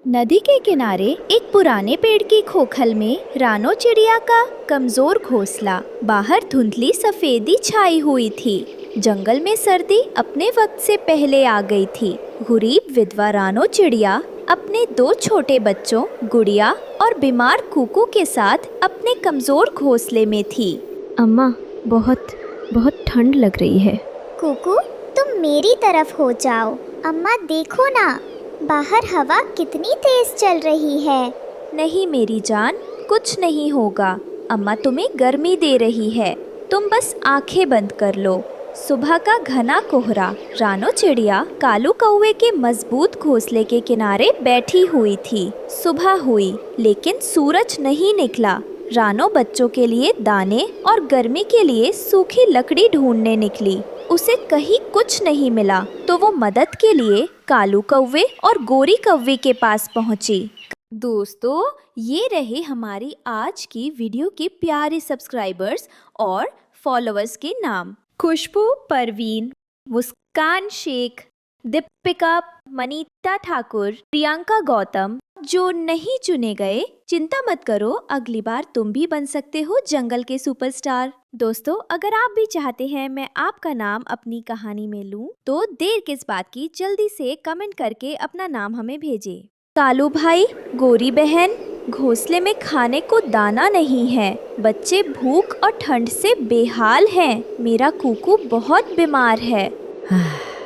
नदी के किनारे एक पुराने पेड़ की खोखल में रानो चिड़िया का कमजोर घोंसला। बाहर धुंधली सफेदी छाई हुई थी। जंगल में सर्दी अपने वक्त से पहले आ गई थी। गरीब विधवा रानो चिड़िया अपने 2 छोटे बच्चों गुड़िया और बीमार कुकू के साथ अपने कमजोर घोंसले में थी। अम्मा, बहुत बहुत ठंड लग रही है। कुकू, तुम मेरी तरफ हो जाओ। अम्मा देखो ना, बाहर हवा कितनी तेज चल रही है। नहीं मेरी जान, कुछ नहीं होगा। अम्मा तुम्हें गर्मी दे रही है, तुम बस आंखें बंद कर लो। सुबह का घना कोहरा। रानो चिड़िया कालू कौवे के मजबूत घोंसले के किनारे बैठी हुई थी। सुबह हुई लेकिन सूरज नहीं निकला। रानो बच्चों के लिए दाने और गर्मी के लिए सूखी लकड़ी ढूंढने निकली। उसे कहीं कुछ नहीं मिला तो वो मदद के लिए कालू कौवे और गोरी कौवे के पास पहुंची। दोस्तों, ये रहे हमारी आज की वीडियो के प्यारे सब्सक्राइबर्स और फॉलोअर्स के नाम। खुशबू परवीन, मुस्कान शेख, दीपिका, मनीता ठाकुर, प्रियंका गौतम। जो नहीं चुने गए, चिंता मत करो, अगली बार तुम भी बन सकते हो जंगल के सुपरस्टार। दोस्तों, अगर आप भी चाहते हैं मैं आपका नाम अपनी कहानी में लूं, तो देर किस बात की, जल्दी से कमेंट करके अपना नाम हमें भेजें। कालू भाई, गोरी बहन, घोंसले में खाने को दाना नहीं है। बच्चे भूख और ठंड से बेहाल हैं। मेरा कुकू बहुत बीमार है।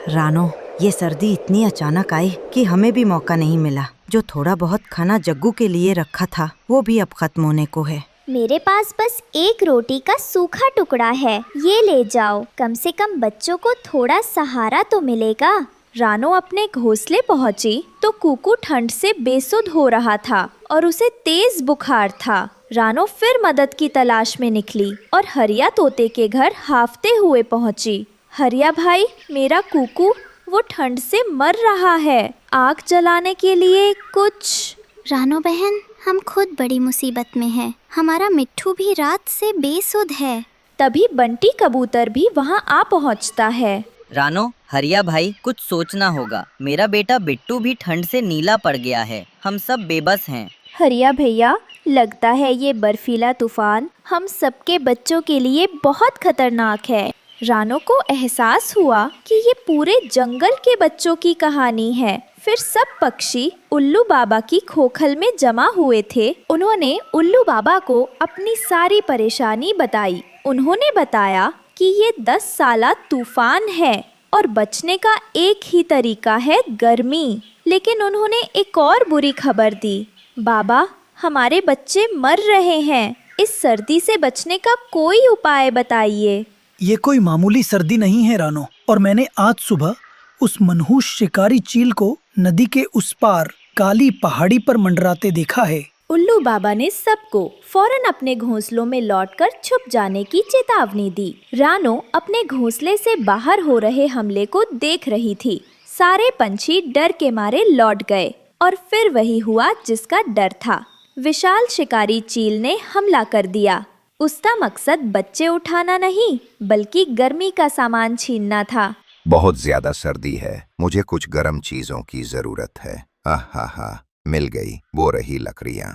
रानो, ये सर्दी इतनी अचानक आई कि हमें भी मौका नहीं मिला। जो थोड़ा बहुत खाना जग्गू के लिए रखा था वो भी अब खत्म होने को है। मेरे पास बस एक रोटी का सूखा टुकड़ा है, ये ले जाओ। कम से कम बच्चों को थोड़ा सहारा तो मिलेगा। रानो अपने घोंसले पहुंची तो कुकू ठंड से बेसुध हो रहा था और उसे तेज बुखार था। रानो फिर मदद की तलाश में निकली और हरिया तोते के घर हाफते हुए पहुंची। हरिया भाई, मेरा कुकू वो ठंड से मर रहा है। आग जलाने के लिए कुछ। रानो बहन, हम खुद बड़ी मुसीबत में हैं। हमारा मिट्ठू भी रात से बेसुध है। तभी बंटी कबूतर भी वहाँ आ पहुँचता है। रानो, हरिया भाई, कुछ सोचना होगा। मेरा बेटा बिट्टू भी ठंड से नीला पड़ गया है। हम सब बेबस हैं। हरिया भैया, लगता है ये बर्फीला तूफान हम सबके बच्चों के लिए बहुत खतरनाक है। रानो को एहसास हुआ कि ये पूरे जंगल के बच्चों की कहानी है। फिर सब पक्षी उल्लू बाबा की खोखल में जमा हुए थे। उन्होंने उल्लू बाबा को अपनी सारी परेशानी बताई। उन्होंने बताया कि ये 10 साला तूफान है और बचने का एक ही तरीका है, गर्मी। लेकिन उन्होंने एक और बुरी खबर दी। बाबा, हमारे बच्चे मर रहे हैं। इस सर्दी से बचने का कोई उपाय बताइए। ये कोई मामूली सर्दी नहीं है रानो, और मैंने आज सुबह उस मनहूस शिकारी चील को नदी के उस पार काली पहाड़ी पर मंडराते देखा है। उल्लू बाबा ने सबको फौरन अपने घोंसलों में लौटकर छुप जाने की चेतावनी दी। रानो अपने घोंसले से बाहर हो रहे हमले को देख रही थी। सारे पंछी डर के मारे लौट गए और फिर वही हुआ जिसका डर था। विशाल शिकारी चील ने हमला कर दिया। उसका मकसद बच्चे उठाना नहीं, बल्कि गर्मी का सामान छीनना था। बहुत ज्यादा सर्दी है, मुझे कुछ गर्म चीजों की जरूरत है। आहा, मिल गई, वो रही लकड़ियाँ।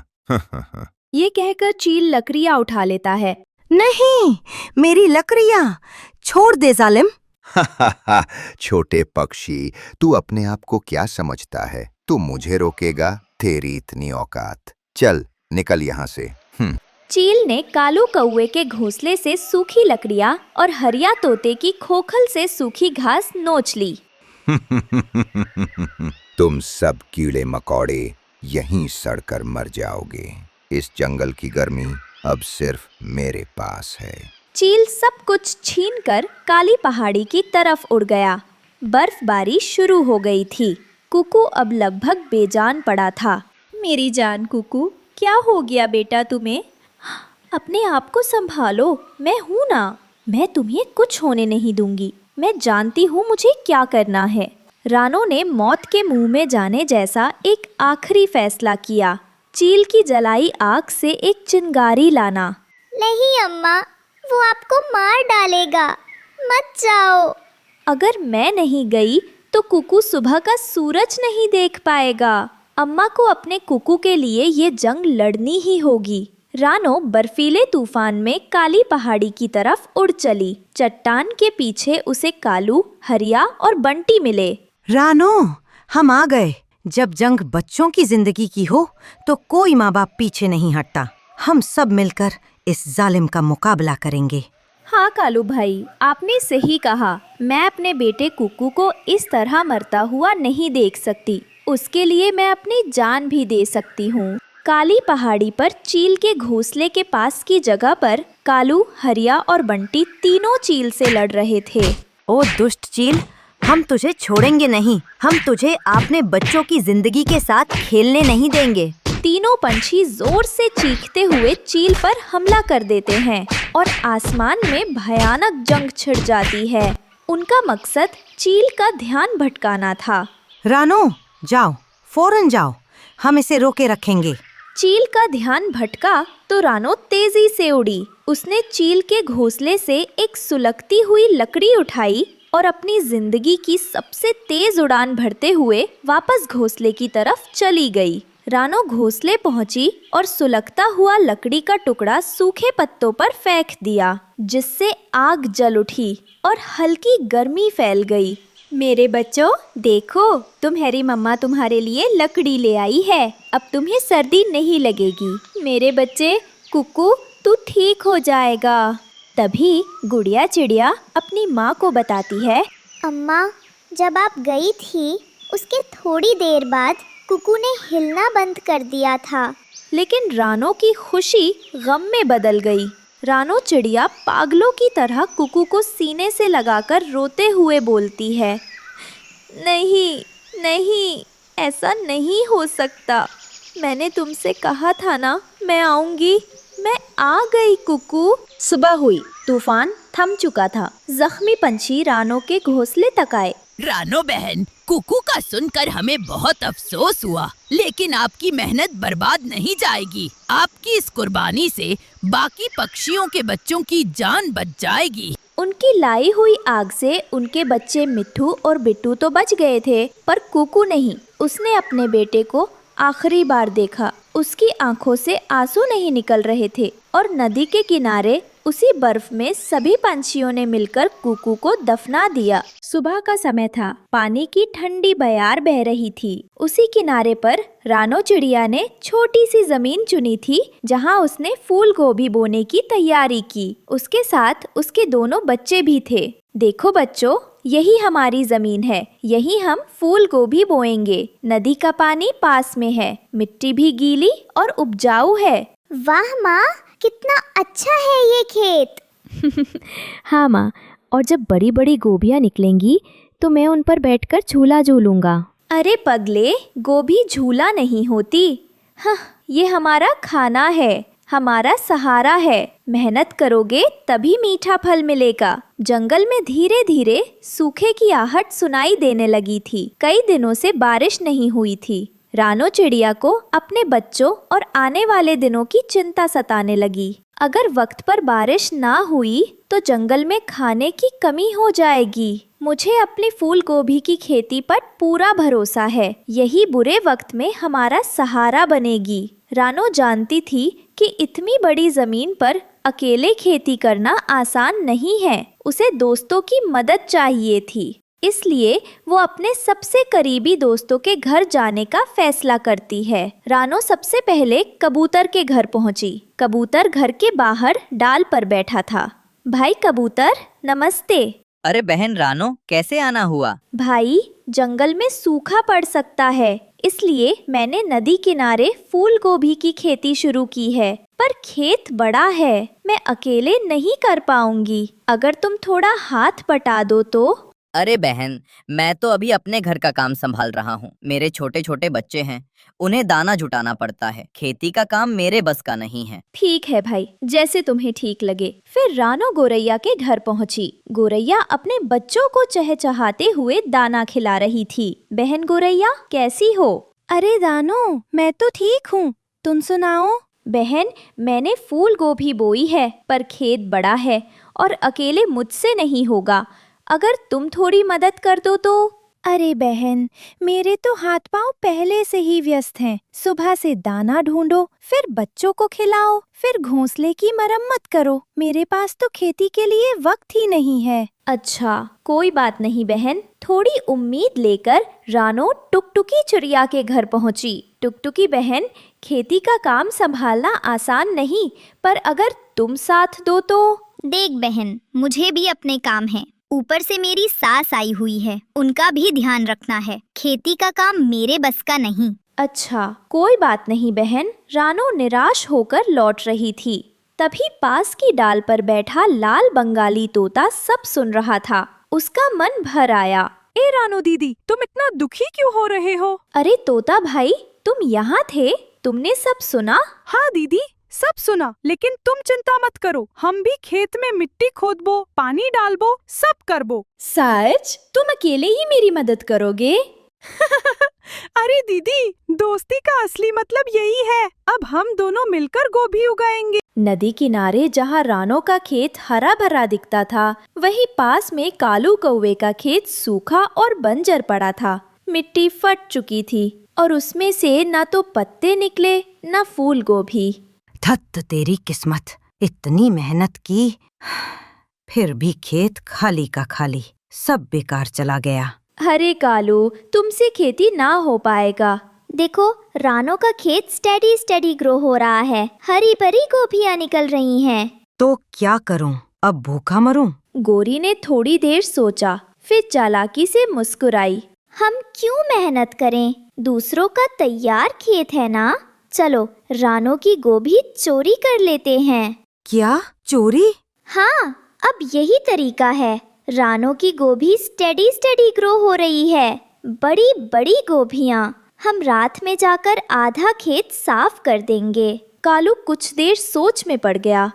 ये कहकर चील लकड़ियाँ उठा लेता है। नहीं, मेरी लकड़ियाँ छोड़ दे जालिम। छोटे पक्षी, तू अपने आप को क्या समझता है? तू मुझे रोकेगा? तेरी इतनी औकात। चल निकल यहाँ से। चील ने कालू कौवे के घोंसले से सूखी लकड़ियाँ और हरिया तोते की खोखल से सूखी घास नोच ली। तुम सब कीड़े मकोड़े यहीं सड़कर मर जाओगे। इस जंगल की गर्मी अब सिर्फ मेरे पास है। चील सब कुछ छीनकर काली पहाड़ी की तरफ उड़ गया। बर्फबारी शुरू हो गई थी। कुकू अब लगभग बेजान पड़ा था। मेरी जान कुकू, क्या हो गया बेटा तुम्हें? अपने आप को संभालो, मैं हूँ ना। मैं तुम्हें कुछ होने नहीं दूंगी। मैं जानती हूँ मुझे क्या करना है। रानो ने मौत के मुंह में जाने जैसा एक आखिरी फैसला किया। चील की जलाई आग से एक चिंगारी लाना। नहीं अम्मा, वो आपको मार डालेगा, मत जाओ। अगर मैं नहीं गई तो कुकू सुबह का सूरज नहीं देख पाएगा। अम्मा को अपने कुकू के लिए ये जंग लड़नी ही होगी। रानो बर्फीले तूफान में काली पहाड़ी की तरफ उड़ चली। चट्टान के पीछे उसे कालू, हरिया और बंटी मिले। रानो, हम आ गए। जब जंग बच्चों की जिंदगी की हो तो कोई माँ बाप पीछे नहीं हटता। हम सब मिलकर इस जालिम का मुकाबला करेंगे। हाँ कालू भाई, आपने सही कहा। मैं अपने बेटे कुकू को इस तरह मरता हुआ नहीं देख सकती। उसके लिए मैं अपनी जान भी दे सकती हूँ। काली पहाड़ी पर चील के घोंसले के पास की जगह पर कालू, हरिया और बंटी तीनों चील से लड़ रहे थे। ओ दुष्ट चील, हम तुझे छोड़ेंगे नहीं। हम तुझे अपने बच्चों की जिंदगी के साथ खेलने नहीं देंगे। तीनों पंछी जोर से चीखते हुए चील पर हमला कर देते हैं और आसमान में भयानक जंग छिड़ जाती है। उनका मकसद चील का ध्यान भटकाना था। रानो, जाओ, फौरन जाओ, हम इसे रोके रखेंगे। चील का ध्यान भटका तो रानो तेजी से उड़ी। उसने चील के घोंसले से एक सुलगती हुई लकड़ी उठाई और अपनी जिंदगी की सबसे तेज उड़ान भरते हुए वापस घोंसले की तरफ चली गई। रानो घोंसले पहुंची और सुलगता हुआ लकड़ी का टुकड़ा सूखे पत्तों पर फेंक दिया, जिससे आग जल उठी और हल्की गर्मी फैल गई। मेरे बच्चों, देखो, तुम्हारी मम्मा तुम्हारे लिए लकड़ी ले आई है। अब तुम्हें सर्दी नहीं लगेगी। मेरे बच्चे, कुकू तू ठीक हो जाएगा। तभी गुड़िया चिड़िया अपनी माँ को बताती है, अम्मा, जब आप गई थी उसके थोड़ी देर बाद कुकू ने हिलना बंद कर दिया था। लेकिन रानो की खुशी गम में बदल गई। रानो चिड़िया पागलों की तरह कुकू को सीने से लगाकर रोते हुए बोलती है, नहीं नहीं, ऐसा नहीं हो सकता। मैंने तुमसे कहा था ना, मैं आऊंगी। मैं आ गई कुकू। सुबह हुई, तूफान थम चुका था। जख्मी पंछी रानो के घोंसले तक आए। रानो बहन, कुकू का सुनकर हमें बहुत अफसोस हुआ, लेकिन आपकी मेहनत बर्बाद नहीं जाएगी। आपकी इस कुर्बानी से बाकी पक्षियों के बच्चों की जान बच जाएगी। उनकी लाई हुई आग से उनके बच्चे मिट्ठू और बिट्टू तो बच गए थे, पर कुकू नहीं। उसने अपने बेटे को आखिरी बार देखा। उसकी आंखों से आंसू नहीं निकल रहे थे और नदी के किनारे उसी बर्फ में सभी पंछियों ने मिलकर कुकू को दफना दिया। सुबह का समय था। पानी की ठंडी बयार बह रही थी। उसी किनारे पर रानो चिड़िया ने छोटी सी जमीन चुनी थी, जहां उसने फूल गोभी बोने की तैयारी की। उसके साथ उसके दोनों बच्चे भी थे। देखो बच्चों, यही हमारी जमीन है। यही हम फूल गोभी बोएंगे। नदी का पानी पास में है। मिट्टी भी गीली और उपजाऊ है। वाह माँ, कितना अच्छा है ये खेत। हाँ माँ, और जब बड़ी बड़ी गोभियाँ निकलेंगी तो मैं उन पर बैठकर झूला झूलूंगा। अरे पगले, गोभी झूला नहीं होती। हाँ, ये हमारा खाना है, हमारा सहारा है। मेहनत करोगे तभी मीठा फल मिलेगा। जंगल में धीरे धीरे सूखे की आहट सुनाई देने लगी थी। कई दिनों से बारिश नहीं हुई थी। रानो चिड़िया को अपने बच्चों और आने वाले दिनों की चिंता सताने लगी। अगर वक्त पर बारिश ना हुई तो जंगल में खाने की कमी हो जाएगी। मुझे अपनी फूल गोभी की खेती पर पूरा भरोसा है। यही बुरे वक्त में हमारा सहारा बनेगी। रानो जानती थी कि इतनी बड़ी जमीन पर अकेले खेती करना आसान नहीं है। उसे दोस्तों की मदद चाहिए थी। इसलिए वो अपने सबसे करीबी दोस्तों के घर जाने का फैसला करती है। रानो सबसे पहले कबूतर के घर पहुंची। कबूतर घर के बाहर डाल पर बैठा था। भाई कबूतर, नमस्ते। अरे बहन रानो, कैसे आना हुआ? भाई, जंगल में सूखा पड़ सकता है, इसलिए मैंने नदी किनारे फूल गोभी की खेती शुरू की है। पर खेत बड़ा है, मैं अकेले नहीं कर पाऊंगी। अगर तुम थोड़ा हाथ बटा दो तो। अरे बहन, मैं तो अभी अपने घर का काम संभाल रहा हूँ। मेरे छोटे छोटे बच्चे हैं, उन्हें दाना जुटाना पड़ता है। खेती का काम मेरे बस का नहीं है। ठीक है भाई, जैसे तुम्हें ठीक लगे। फिर रानो गोरैया के घर पहुंची। गोरैया अपने बच्चों को चहचहाते हुए दाना खिला रही थी। बहन गोरैया, कैसी हो? अरे रानो, मैं तो ठीक हूँ, तुम सुनाओ। बहन, मैंने फूल गोभी बोई है, पर खेत बड़ा है और अकेले मुझसे नहीं होगा। अगर तुम थोड़ी मदद कर दो तो। अरे बहन, मेरे तो हाथ पांव पहले से ही व्यस्त हैं। सुबह से दाना ढूंढो, फिर बच्चों को खिलाओ, फिर घोंसले की मरम्मत करो। मेरे पास तो खेती के लिए वक्त ही नहीं है। अच्छा, कोई बात नहीं बहन। थोड़ी उम्मीद लेकर रानो टुकटुकी चिड़िया के घर पहुंची। टुकटुकी बहन, खेती का काम संभालना आसान नहीं, पर अगर तुम साथ दो तो। देख बहन, मुझे भी अपने काम है। ऊपर से मेरी सास आई हुई है, उनका भी ध्यान रखना है। खेती का काम मेरे बस का नहीं। अच्छा, कोई बात नहीं बहन। रानो निराश होकर लौट रही थी। तभी पास की डाल पर बैठा लाल बंगाली तोता सब सुन रहा था। उसका मन भर आया। ए रानो दीदी, तुम इतना दुखी क्यों हो रहे हो? अरे तोता भाई, तुम यहाँ थे? तुमने सब सुना? हाँ दीदी, सब सुना, लेकिन तुम चिंता मत करो। हम भी खेत में मिट्टी खोदबो, पानी डालबो, सब करबो। सच? तुम अकेले ही मेरी मदद करोगे? अरे दीदी, दोस्ती का असली मतलब यही है। अब हम दोनों मिलकर गोभी उगाएंगे। नदी किनारे जहाँ रानो का खेत हरा भरा दिखता था, वहीं पास में कालू कौवे का खेत सूखा और बंजर पड़ा था। मिट्टी फट चुकी थी और उसमें से न तो पत्ते निकले न फूल गोभी। थत तेरी किस्मत, इतनी मेहनत की, फिर भी खेत खाली का खाली, सब बेकार चला गया। अरे कालू, तुमसे खेती ना हो पाएगा। देखो, रानो का खेत स्टेडी स्टेडी ग्रो हो रहा है। हरी भरी गोभियां निकल रही हैं। तो क्या करूं, अब भूखा मरूं? गोरी ने थोड़ी देर सोचा, फिर चालाकी से मुस्कुराई। हम क्यों मेहनत करें? दूसरों का तैयार खेत है ना। चलो, रानो की गोभी चोरी कर लेते हैं। क्या चोरी? हाँ, अब यही तरीका है। रानो की गोभी स्टेडी स्टेडी ग्रो हो रही है। बड़ी बड़ी गोभियां। हम रात में जाकर आधा खेत साफ कर देंगे। कालू कुछ देर सोच में पड़ गया।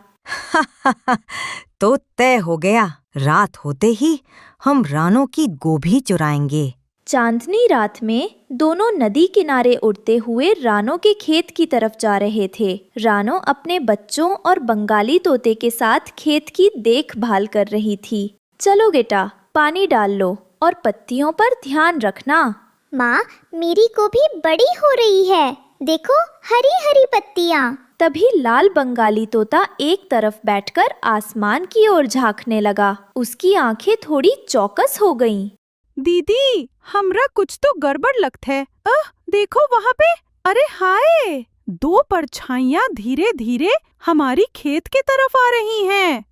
तो तय हो गया, रात होते ही हम रानो की गोभी चुराएंगे। चांदनी रात में दोनों नदी किनारे उड़ते हुए रानो के खेत की तरफ जा रहे थे। रानो अपने बच्चों और बंगाली तोते के साथ खेत की देखभाल कर रही थी। चलो बेटा, पानी डाल लो और पत्तियों पर ध्यान रखना। माँ, मेरी गोभी बड़ी हो रही है। देखो, हरी हरी पत्तियाँ। तभी लाल बंगाली तोता एक तरफ बैठकर आसमान की ओर झांकने लगा। उसकी आंखें थोड़ी चौकस हो गईं। दीदी, हमरा कुछ तो गड़बड़ लगता है। देखो वहाँ पे। अरे हाय, दो परछाइयाँ धीरे धीरे हमारी खेत की तरफ आ रही हैं।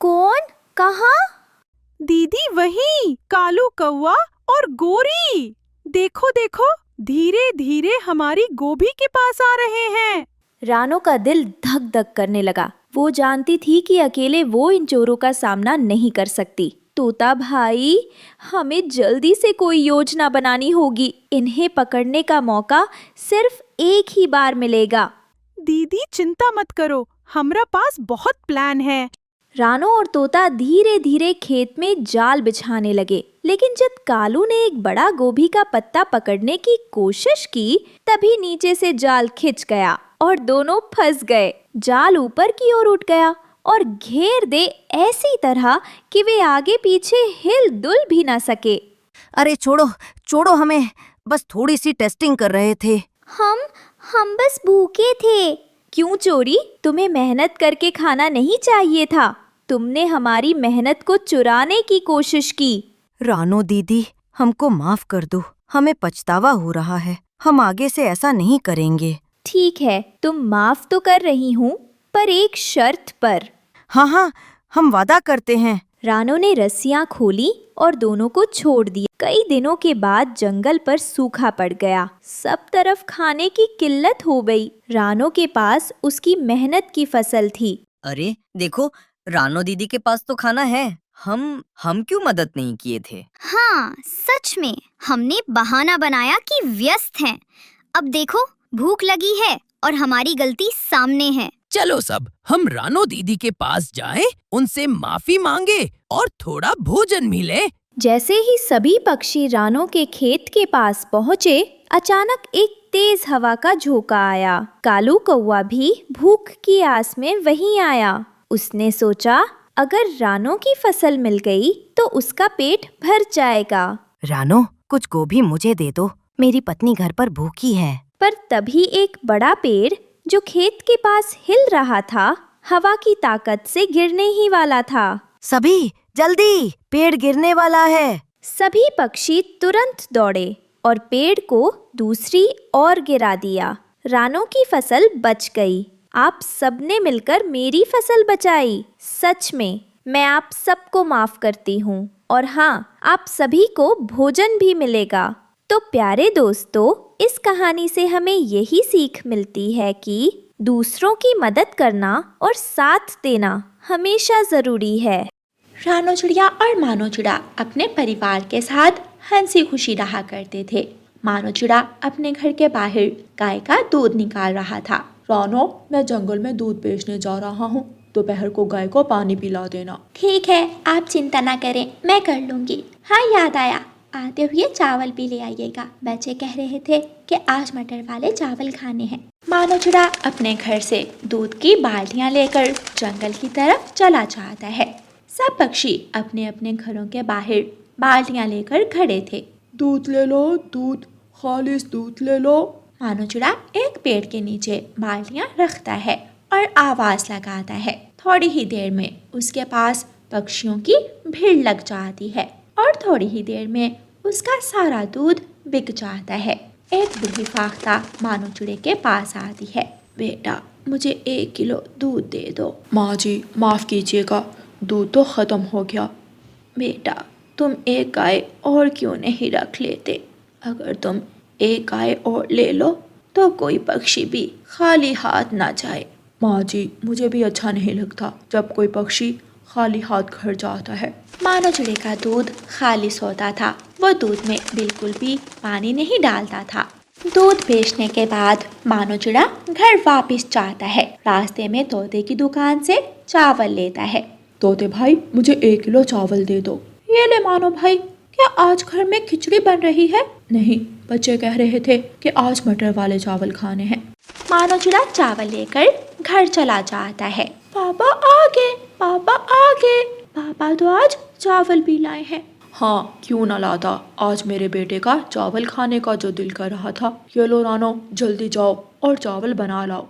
कौन? कहाँ? दीदी, वही कालू कौवा और गोरी। देखो देखो, धीरे धीरे हमारी गोभी के पास आ रहे हैं। रानो का दिल धक धक करने लगा। वो जानती थी कि अकेले वो इन चोरों का सामना नहीं कर सकती। तोता भाई, हमें जल्दी से कोई योजना बनानी होगी। इन्हें पकड़ने का मौका सिर्फ एक ही बार मिलेगा। दीदी चिंता मत करो, हमरा पास बहुत प्लान है। रानो और तोता धीरे धीरे खेत में जाल बिछाने लगे। लेकिन जब कालू ने एक बड़ा गोभी का पत्ता पकड़ने की कोशिश की, तभी नीचे से जाल खिंच गया और दोनों फंस गए। जाल ऊपर की ओर उठ गया और घेर दे ऐसी तरह कि वे आगे पीछे हिल डुल भी ना सके। अरे छोड़ो छोड़ो हमें, बस थोड़ी सी टेस्टिंग कर रहे थे। हम बस भूखे थे। क्यों चोरी? तुम्हें मेहनत करके खाना नहीं चाहिए था। तुमने हमारी मेहनत को चुराने की कोशिश की। रानो दीदी, हमको माफ कर दो, हमें पछतावा हो रहा है। हम आगे से ऐसा नहीं करेंगे। ठीक है, तुम माफ तो कर रही हूँ, पर एक शर्त पर। हाँ, हम वादा करते हैं। रानो ने रस्सियां खोली और दोनों को छोड़ दिया। कई दिनों के बाद जंगल पर सूखा पड़ गया। सब तरफ खाने की किल्लत हो गई। रानो के पास उसकी मेहनत की फसल थी। अरे देखो, रानो दीदी के पास तो खाना है। हम क्यों मदद नहीं किए थे? हाँ, सच में हमने बहाना बनाया कि व्यस्त हैं। अब देखो, भूख लगी है और हमारी गलती सामने है। चलो सब हम रानो दीदी के पास जाएं, उनसे माफी मांगे और थोड़ा भोजन मिले। जैसे ही सभी पक्षी रानो के खेत के पास पहुँचे, अचानक एक तेज हवा का झोंका आया। कालू कौवा भी भूख की आस में वहीं आया। उसने सोचा, अगर रानो की फसल मिल गई तो उसका पेट भर जाएगा। रानो, कुछ गोभी मुझे दे दो, मेरी पत्नी घर पर भूखी है। पर तभी एक बड़ा पेड़ जो खेत के पास हिल रहा था, हवा की ताकत से गिरने ही वाला था। सभी जल्दी, पेड़ गिरने वाला है। सभी पक्षी तुरंत दौड़े और पेड़ को दूसरी ओर गिरा दिया। रानो की फसल बच गई। आप सबने मिलकर मेरी फसल बचाई। सच में मैं आप सबको माफ करती हूँ, और हाँ, आप सभी को भोजन भी मिलेगा। तो प्यारे दोस्तों, इस कहानी से हमें यही सीख मिलती है कि दूसरों की मदद करना और साथ देना हमेशा जरूरी है। रानो चिड़िया और मानो चिड़ा अपने परिवार के साथ हंसी खुशी रहा करते थे। मानो चिड़ा अपने घर के बाहर गाय का दूध निकाल रहा था। रानो, मैं जंगल में दूध बेचने जा रहा हूँ, दोपहर को गाय को पानी पिला देना। ठीक है, आप चिंता ना करें, मैं कर लूँगी। हाँ, याद आया, आते हुए चावल भी ले आइएगा। बच्चे कह रहे थे कि आज मटर वाले चावल खाने हैं। मानो चिड़ा अपने घर से दूध की बाल्टियाँ लेकर जंगल की तरफ चला जाता है। सब पक्षी अपने अपने घरों के बाहर बाल्टियाँ लेकर खड़े थे। दूध ले लो, दूध, खालिस दूध ले लो। मानो चिड़ा एक पेड़ के नीचे बाल्टियाँ रखता है और आवाज लगाता है। थोड़ी ही देर में उसके पास पक्षियों की भीड़ लग जाती है और थोड़ी ही देर में उसका सारा दूध बिक जाता है। एक बूढ़ी फाख्ता मानो चिड़े के पास आती है। बेटा, मुझे 1 किलो दूध दे दो। माँ जी, माफ कीजिएगा, दूध तो खत्म हो गया। बेटा, तुम एक गाय और क्यों नहीं रख लेते? अगर तुम एक गाय और ले लो तो कोई पक्षी भी खाली हाथ ना जाए। माँ जी, मुझे भी अच्छा नहीं लगता जब कोई पक्षी खाली हाथ घर जाता है। मानो चिड़े का दूध खालिस होता था। वो दूध में बिल्कुल भी पानी नहीं डालता था। दूध बेचने के बाद मानो चिड़ा घर वापस जाता है। रास्ते में तोते की दुकान से चावल लेता है। तोते भाई, मुझे 1 किलो चावल दे दो। ये ले मानो भाई, क्या आज घर में खिचड़ी बन रही है? नहीं, बच्चे कह रहे थे कि आज मटर वाले चावल खाने हैं। मानो चिड़ा चावल लेकर घर चला जाता है। पापा आ गए, पापा आ गए। पापा तो आज चावल भी लाए हैं। हाँ, क्यों ना लाता, आज मेरे बेटे का चावल खाने का जो दिल कर रहा था। ये लो रानो, जल्दी जाओ और चावल बना लाओ।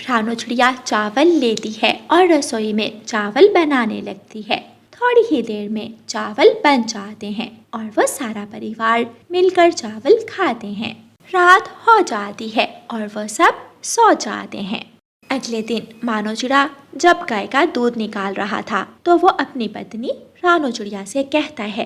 रानो चिड़िया चावल लेती है और रसोई में चावल बनाने लगती है। थोड़ी ही देर में चावल बन जाते हैं और वो सारा परिवार मिलकर चावल खाते हैं। रात हो जाती है और वो सब सो जाते हैं। अगले दिन मानो चिड़ा जब गाय का दूध निकाल रहा था तो वो अपनी पत्नी रानो चिड़िया से कहता है,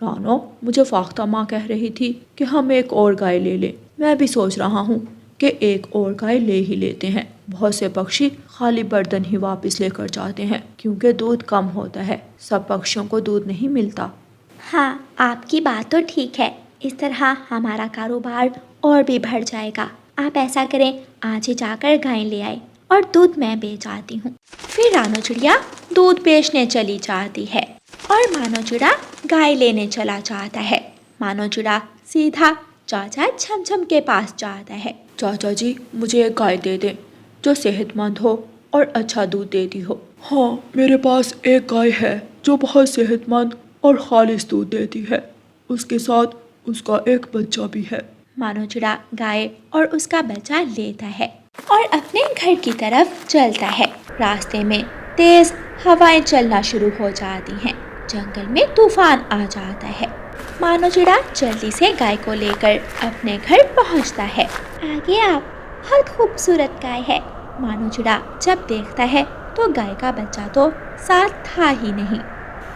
रानो, मुझे फाख्ता माँ कह रही थी कि हम एक और गाय ले लें। मैं भी सोच रहा हूँ कि एक और गाय ले ही लेते हैं। बहुत से पक्षी खाली बर्तन ही वापस लेकर जाते हैं क्योंकि दूध कम होता है। सब पक्षियों को दूध नहीं मिलता। हाँ, आपकी बात तो ठीक है। इस तरह हमारा कारोबार और भी बढ़ जाएगा। आप ऐसा करें, आज ही जाकर गाय ले आए और दूध मैं बेच आती हूँ। फिर रानो चिड़िया दूध बेचने चली जाती है और मानो चिड़ा गाय लेने चला जाता है। मानो चिड़ा सीधा चाचा छमछम के पास जाता है। चाचा जी, मुझे एक गाय दे दें जो सेहतमंद हो और अच्छा दूध देती हो। हाँ, मेरे पास एक गाय है जो बहुत सेहतमंद और खालिस दूध देती है। उसके साथ उसका एक बच्चा भी है। मानो चिड़ा गाय और उसका बच्चा लेता है और अपने घर की तरफ चलता है। रास्ते में तेज हवाएं चलना शुरू हो जाती हैं। जंगल में तूफान आ जाता है। मानो चिड़ा जल्दी से गाय को लेकर अपने घर पहुंचता है। आगे आप, बहुत खूबसूरत गाय है। मानो चिड़ा जब देखता है तो गाय का बच्चा तो साथ था ही नहीं।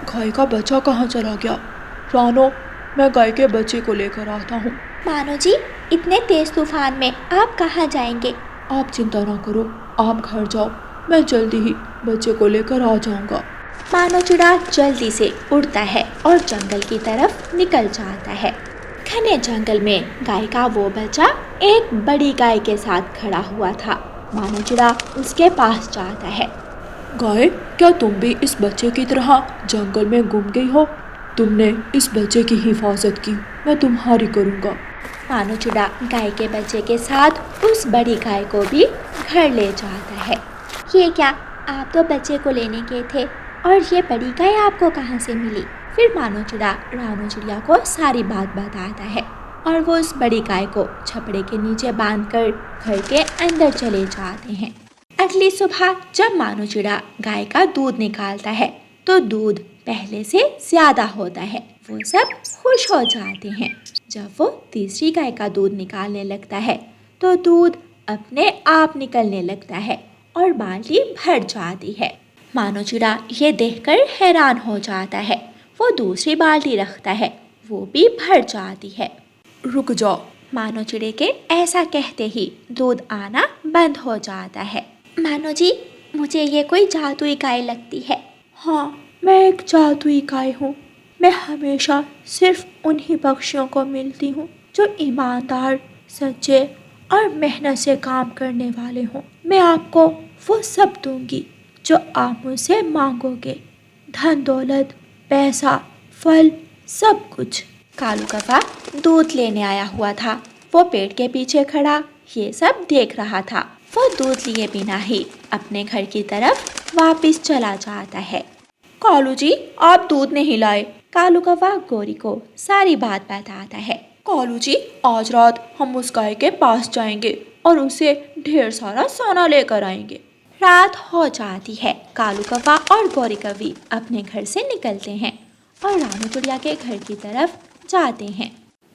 गाय का बच्चा कहाँ चला गया? रानो, मैं गाय के बच्चे को लेकर आता हूँ। मानो जी, इतने तेज तूफान में आप कहाँ जाएंगे? आप चिंता ना करो, आप घर जाओ, मैं जल्दी ही बच्चे को लेकर आ जाऊँगा। मानो चिड़ा जल्दी से उड़ता है और जंगल की तरफ निकल जाता है। घने जंगल में गाय का वो बच्चा एक बड़ी गाय के साथ खड़ा हुआ था। मानो चिड़ा उसके पास जाता है। गाय, क्या तुम भी इस बच्चे की तरह जंगल में गुम गई हो? तुमने इस बच्चे की हिफाजत की, मैं तुम्हारी करूँगा। मानो चिड़ा गाय के बच्चे के साथ उस बड़ी गाय को भी घर ले जाता है। ये क्या, आप तो बच्चे को लेने गए थे और ये बड़ी गाय आपको कहाँ से मिली? फिर मानो चिड़ा रानो चिड़िया को सारी बात बताता है और वो उस बड़ी गाय को छपड़े के नीचे बांधकर घर के अंदर चले जाते हैं। अगली सुबह जब मानो चिड़ा गाय का दूध निकालता है तो दूध पहले से ज्यादा होता है। वो सब खुश हो जाते हैं। जब वो तीसरी गाय का दूध निकालने लगता है तो दूध अपने आप निकलने लगता है और बाल्टी भर जाती है। मानो चिड़ा ये देखकर हैरान हो जाता है। वो दूसरी बाल्टी रखता है, वो भी भर जाती है। रुक जाओ। मानो चिड़े के ऐसा कहते ही दूध आना बंद हो जाता है। मानो जी, मुझे ये कोई जादुई गाय लगती है। हाँ, मैं एक जादुई गाय हूँ। मैं हमेशा सिर्फ उन्हीं पक्षियों को मिलती हूँ जो ईमानदार, सच्चे और मेहनत से काम करने वाले हों। मैं आपको वो सब दूंगी जो आप मुझसे मांगोगे, धन दौलत, पैसा, फल, सब कुछ। कालू कौवा दूध लेने आया हुआ था। वो पेड़ के पीछे खड़ा ये सब देख रहा था। वो दूध लिए बिना ही अपने घर की तरफ वापस चला जाता है। कालू जी, आप दूध नहीं लाए। कालू कौवा गोरी को सारी बात बताता है। कालू जी, आज रात हम उस गाय के पास जाएंगे और उसे ढेर सारा सोना लेकर आएंगे। रात हो जाती है। कालू कौवा और गोरी कौवी अपने घर से निकलते हैं और रानो चिड़िया के घर की तरफ जाते हैं।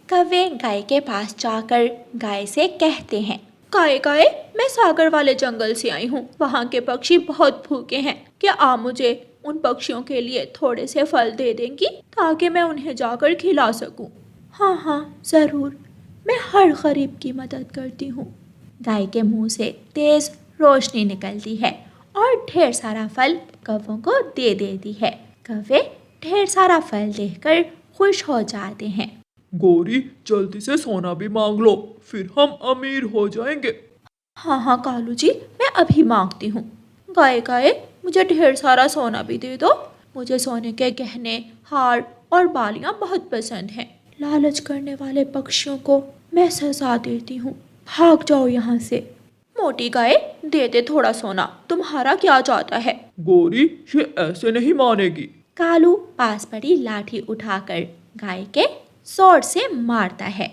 कौवे गाय के पास जाकर गाय से कहते हैं, गाय गाय, मैं सागर वाले जंगल से आई हूँ। वहाँ के पक्षी बहुत भूखे हैं। क्या आप मुझे उन पक्षियों के लिए थोड़े से फल दे देंगी ताकि मैं उन्हें जाकर खिला सकूं? हाँ हाँ, ज़रूर। मैं हर गरीब की मदद करती हूँ। गाय के मुंह से तेज रोशनी निकलती है और ढेर सारा फल कौवों को दे देती है। कौवे ढेर सारा फल देखकर खुश हो जाते हैं। गोरी, जल्दी से सोना भी मांग लो, फिर हम अमीर हो जाएंगे। हाँ हाँ कालू जी, मैं अभी मांगती हूँ। गाय गाय, मुझे ढेर सारा सोना भी दे दो। मुझे सोने के गहने, हार और बालियाँ बहुत पसंद हैं। लालच करने वाले पक्षियों को मैं सजा देती हूँ। भाग जाओ यहाँ से। मोटी गाय, दे दे थोड़ा सोना। तुम्हारा क्या चाहता है? गोरी, ये ऐसे नहीं मानेगी। कालू पास पड़ी लाठी उठाकर गाय के जोर से मारता है।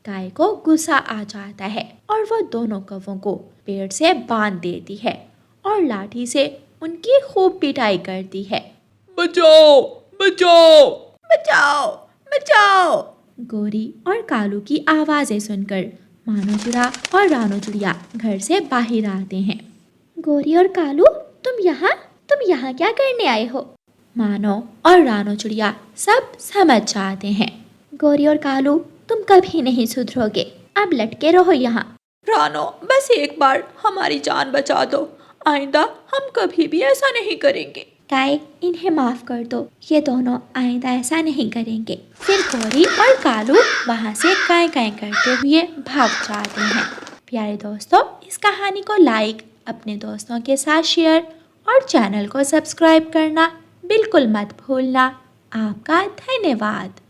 गाय को गुस्सा आ जाता है और वो दोनों कौवों को पेड़ से बांध देती है और लाठी से उनकी खूब पिटाई करती है। बचाओ, बचाओ, बचाओ, बचाओ। गोरी और कालू की आवाज़ें सुनकर मानो चिड़ा और रानो चिड़िया घर से बाहर आते हैं। गोरी और कालू, तुम यहाँ क्या करने आए हो? मानो और रानो चिड़िया सब समझ जाते हैं। गोरी और कालू, तुम कभी नहीं सुधरोगे। अब लटके रहो यहाँ। रानो, बस एक बार हमारी जान बचा दो। आइंदा हम कभी भी ऐसा नहीं करेंगे। गाय, इन्हें माफ कर दो। ये दोनों आइंदा ऐसा नहीं करेंगे। फिर गोरी और कालू वहाँ से काएं काएं करते हुए भाग जाते हैं। प्यारे दोस्तों, इस कहानी को लाइक, अपने दोस्तों के साथ शेयर और चैनल को सब्सक्राइब करना बिल्कुल मत भूलना। आपका धन्यवाद।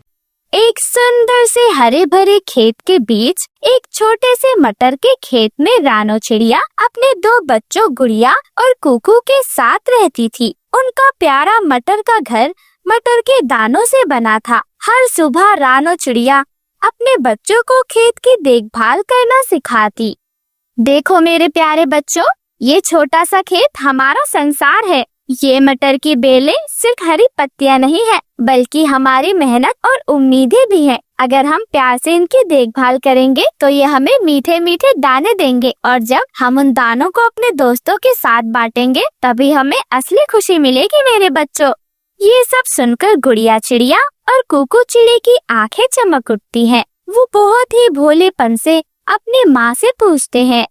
एक सुंदर से हरे भरे खेत के बीच एक छोटे से मटर के खेत में रानो चिड़िया अपने दो बच्चों गुड़िया और कुकू के साथ रहती थी। उनका प्यारा मटर का घर मटर के दानों से बना था। हर सुबह रानो चिड़िया अपने बच्चों को खेत की देखभाल करना सिखाती। देखो मेरे प्यारे बच्चों, ये छोटा सा खेत हमारा संसार है। ये मटर की बेलें सिर्फ हरी पत्तियां नहीं है, बल्कि हमारी मेहनत और उम्मीदें भी हैं। अगर हम प्यार से इनकी देखभाल करेंगे तो ये हमें मीठे मीठे दाने देंगे और जब हम उन दानों को अपने दोस्तों के साथ बांटेंगे तभी हमें असली खुशी मिलेगी मेरे बच्चों। ये सब सुनकर गुड़िया चिड़िया और कुकू चिड़ी की आंखें चमक उठती हैं। वो बहुत ही भोलेपन से अपनी माँ से पूछते हैं,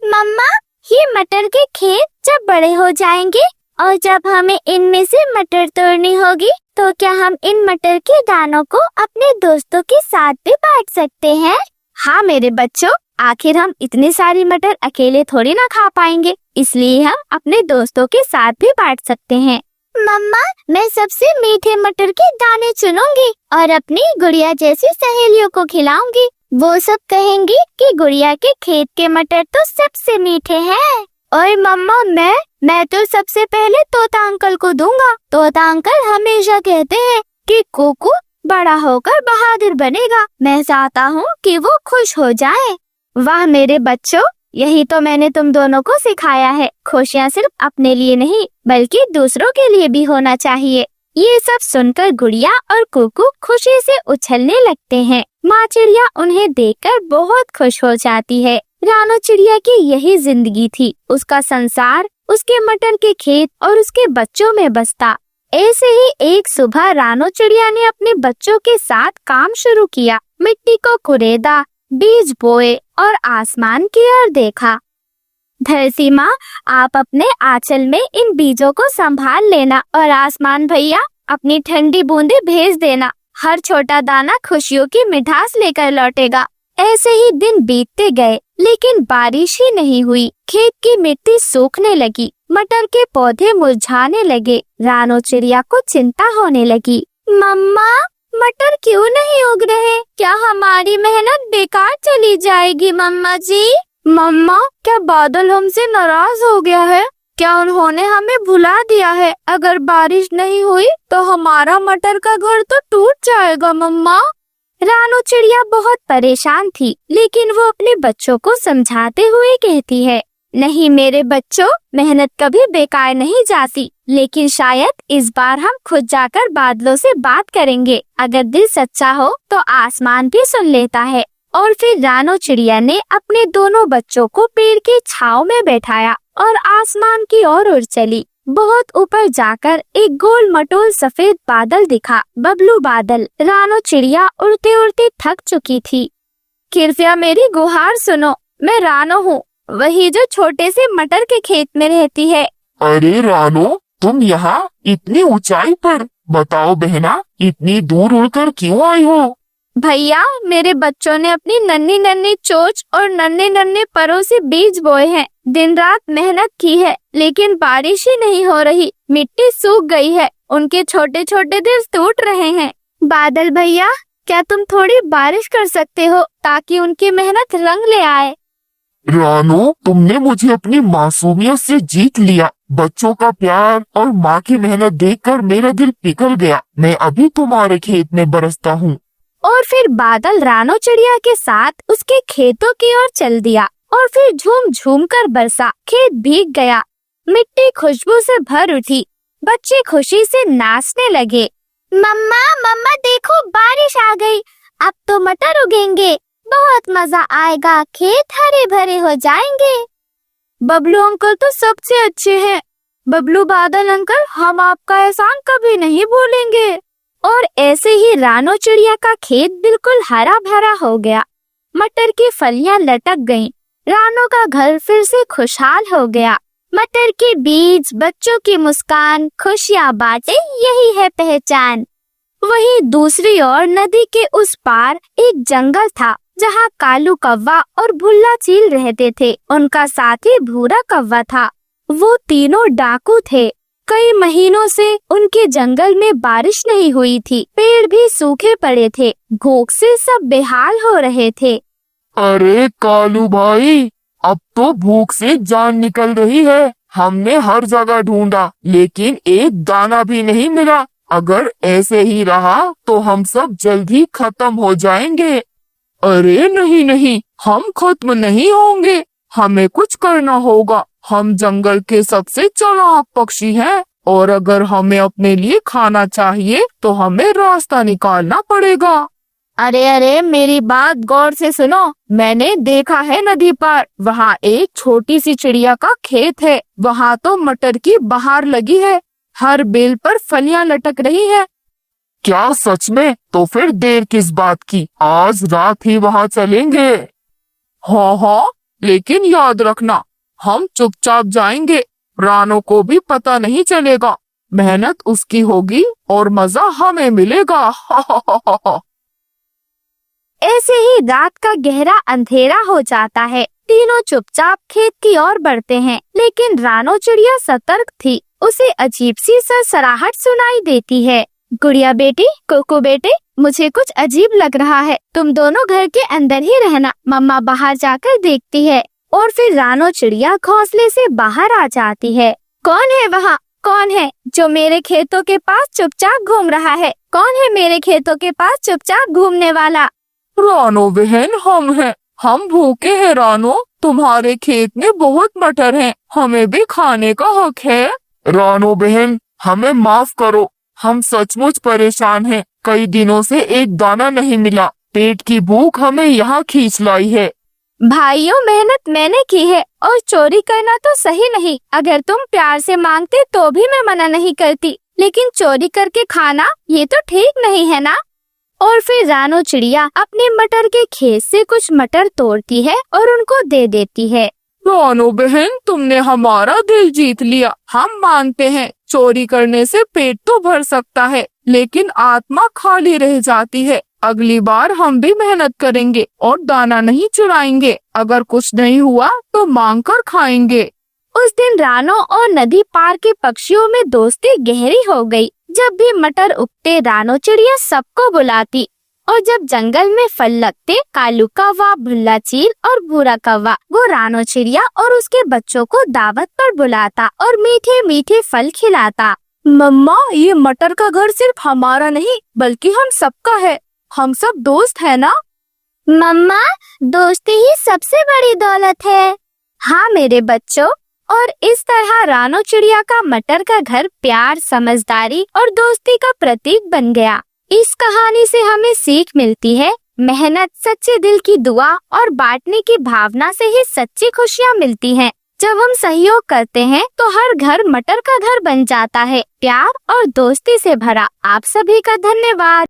मम्मा, ये मटर के खेत जब बड़े हो जाएंगे और जब हमें इनमें से मटर तोड़नी होगी तो क्या हम इन मटर के दानों को अपने दोस्तों के साथ भी बांट सकते हैं? हाँ मेरे बच्चों, आखिर हम इतनी सारी मटर अकेले थोड़ी ना खा पाएंगे, इसलिए हम अपने दोस्तों के साथ भी बांट सकते हैं। मम्मा, मैं सबसे मीठे मटर के दाने चुनूंगी और अपनी गुड़िया जैसी सहेलियों को खिलाऊंगी। वो सब कहेंगी कि गुड़िया के खेत के मटर तो सबसे मीठे हैं। और मम्मा, मैं तो सबसे पहले तोता अंकल को दूंगा। तोता अंकल हमेशा कहते हैं कि कुकू बड़ा होकर बहादुर बनेगा। मैं चाहता हूँ कि वो खुश हो जाए। वाह मेरे बच्चों, यही तो मैंने तुम दोनों को सिखाया है। खुशियाँ सिर्फ अपने लिए नहीं बल्कि दूसरों के लिए भी होना चाहिए। ये सब सुनकर गुड़िया और कुकू खुशी से उछलने लगते हैं। माँ चिड़िया उन्हें देखकर बहुत खुश हो जाती है। रानो चिड़िया की यही जिंदगी थी। उसका संसार उसके मटर के खेत और उसके बच्चों में बसता। ऐसे ही एक सुबह रानो चिड़िया ने अपने बच्चों के साथ काम शुरू किया। मिट्टी को कुरेदा, बीज बोए और आसमान की ओर देखा। धरती माँ, आप अपने आंचल में इन बीजों को संभाल लेना और आसमान भैया अपनी ठंडी बूंदें भेज देना। हर छोटा दाना खुशियों की मिठास लेकर लौटेगा। ऐसे ही दिन बीतते गए लेकिन बारिश ही नहीं हुई। खेत की मिट्टी सूखने लगी, मटर के पौधे मुरझाने लगे। रानो चिड़िया को चिंता होने लगी। मम्मा, मटर क्यों नहीं उग रहे? क्या हमारी मेहनत बेकार चली जाएगी मम्मा जी? मम्मा, क्या बादल हमसे नाराज हो गया है? क्या उन्होंने हमें भुला दिया है? अगर बारिश नहीं हुई तो हमारा मटर का घर तो टूट जाएगा मम्मा। रानो चिड़िया बहुत परेशान थी लेकिन वो अपने बच्चों को समझाते हुए कहती है, नहीं मेरे बच्चों, मेहनत कभी बेकार नहीं जाती। लेकिन शायद इस बार हम खुद जाकर बादलों से बात करेंगे। अगर दिल सच्चा हो तो आसमान भी सुन लेता है। और फिर रानो चिड़िया ने अपने दोनों बच्चों को पेड़ की छांव में बैठाया और आसमान की ओर उड़ चली। बहुत ऊपर जाकर एक गोल मटोल सफेद बादल दिखा, बबलू बादल। रानो चिड़िया उड़ते उड़ते थक चुकी थी। कृपया मेरी गुहार सुनो, मैं रानो हूँ, वही जो छोटे से मटर के खेत में रहती है। अरे रानो, तुम यहाँ इतनी ऊंचाई पर? बताओ बहना, इतनी दूर उड़कर क्यों आई हो? भैया, मेरे बच्चों ने अपनी नन्ही नन्ही चोंच और नन्हे नन्हे परों से बीज बोए हैं। दिन रात मेहनत की है लेकिन बारिश ही नहीं हो रही। मिट्टी सूख गई है, उनके छोटे छोटे दिल टूट रहे हैं। बादल भैया, क्या तुम थोड़ी बारिश कर सकते हो ताकि उनकी मेहनत रंग ले आए? रानो, तुमने मुझे अपनी मासूमियत से जीत लिया। बच्चों का प्यार और माँ की मेहनत देखकर मेरा दिल पिघल गया। मैं अभी तुम्हारे खेत में बरसता हूँ। और फिर बादल रानो चिड़िया के साथ उसके खेतों की ओर चल दिया और फिर झूम झूम कर बरसा। खेत भीग गया, मिट्टी खुशबू से भर उठी। बच्चे खुशी से नाचने लगे। मम्मा, मम्मा देखो, बारिश आ गई। अब तो मटर उगेंगे, बहुत मजा आएगा, खेत हरे भरे हो जाएंगे। बबलू अंकल तो सबसे अच्छे हैं। बबलू बादल अंकल, हम आपका एहसान कभी नहीं भूलेंगे। और ऐसे ही रानो चिड़िया का खेत बिल्कुल हरा भरा हो गया। मटर की फलियां लटक गईं। रानो का घर फिर से खुशहाल हो गया। मटर के बीज, बच्चों की मुस्कान, खुशियां बांटे, यही है पहचान। वहीं दूसरी ओर नदी के उस पार एक जंगल था जहाँ कालू कौवा और भुल्ला चील रहते थे। उनका साथी भूरा कौवा था। वो तीनों डाकू थे। कई महीनों से उनके जंगल में बारिश नहीं हुई थी। पेड़ भी सूखे पड़े थे। भूख से सब बेहाल हो रहे थे। अरे कालू भाई, अब तो भूख से जान निकल रही है। हमने हर जगह ढूंढा लेकिन एक दाना भी नहीं मिला। अगर ऐसे ही रहा तो हम सब जल्द ही खत्म हो जाएंगे। अरे नहीं नहीं, हम खत्म नहीं होंगे। हमें कुछ करना होगा। हम जंगल के सबसे चालाक पक्षी हैं और अगर हमें अपने लिए खाना चाहिए तो हमें रास्ता निकालना पड़ेगा। अरे अरे, मेरी बात गौर से सुनो। मैंने देखा है नदी पर, वहाँ एक छोटी सी चिड़िया का खेत है। वहाँ तो मटर की बहार लगी है। हर बेल पर फलियां लटक रही है। क्या सच में? तो फिर देर किस बात की, आज रात ही वहाँ चलेंगे। हाँ हाँ, लेकिन याद रखना, हम चुपचाप जाएंगे। रानो को भी पता नहीं चलेगा। मेहनत उसकी होगी और मजा हमें मिलेगा। ऐसे ही रात का गहरा अंधेरा हो जाता है। तीनों चुपचाप खेत की ओर बढ़ते हैं लेकिन रानो चिड़िया सतर्क थी। उसे अजीब सी सरसराहट सुनाई देती है। गुड़िया बेटी, कुकू बेटे, मुझे कुछ अजीब लग रहा है। तुम दोनों घर के अंदर ही रहना, मम्मा बाहर जाकर देखती है। और फिर रानो चिड़िया घोंसले से बाहर आ जाती है। कौन है वहाँ? कौन है जो मेरे खेतों के पास चुपचाप घूम रहा है? कौन है मेरे खेतों के पास चुपचाप घूमने वाला? रानो बहन, हम हैं। हम भूखे हैं रानो। तुम्हारे खेत में बहुत मटर हैं। हमें भी खाने का हक है। रानो बहन, हमें माफ करो। हम सचमुच परेशान हैं। कई दिनों से एक दाना नहीं मिला। पेट की भूख हमें यहाँ खींच लाई है। भाइयों, मेहनत मैंने की है और चोरी करना तो सही नहीं। अगर तुम प्यार से मांगते तो भी मैं मना नहीं करती, लेकिन चोरी करके खाना ये तो ठीक नहीं है ना। और फिर रानो चिड़िया अपने मटर के खेत से कुछ मटर तोड़ती है और उनको दे देती है। रानो बहन, तुमने हमारा दिल जीत लिया। हम मानते हैं चोरी करने से पेट तो भर सकता है, लेकिन आत्मा खाली रह जाती है। अगली बार हम भी मेहनत करेंगे और दाना नहीं चुराएंगे। अगर कुछ नहीं हुआ तो मांग कर खाएंगे। उस दिन रानो और नदी पार के पक्षियों में दोस्ती गहरी हो गई। जब भी मटर उगते रानो चिड़िया सबको बुलाती, और जब जंगल में फल लगते कालू कौवा, भुल्ला चील और भूरा कौवा वो रानो चिड़िया और उसके बच्चों को दावत पर बुलाता और मीठे मीठे फल खिलाता। मम्मा, ये मटर का घर सिर्फ हमारा नहीं बल्कि हम सबका है। हम सब दोस्त है ना? मम्मा, दोस्ती ही सबसे बड़ी दौलत है। हाँ मेरे बच्चों, और इस तरह रानो चिड़िया का मटर का घर प्यार, समझदारी और दोस्ती का प्रतीक बन गया। इस कहानी से हमें सीख मिलती है, मेहनत, सच्चे दिल की दुआ और बांटने की भावना से ही सच्ची खुशियाँ मिलती हैं। जब हम सहयोग करते हैं तो हर घर मटर का घर बन जाता है। प्यार और दोस्ती से भरा। आप सभी का धन्यवाद।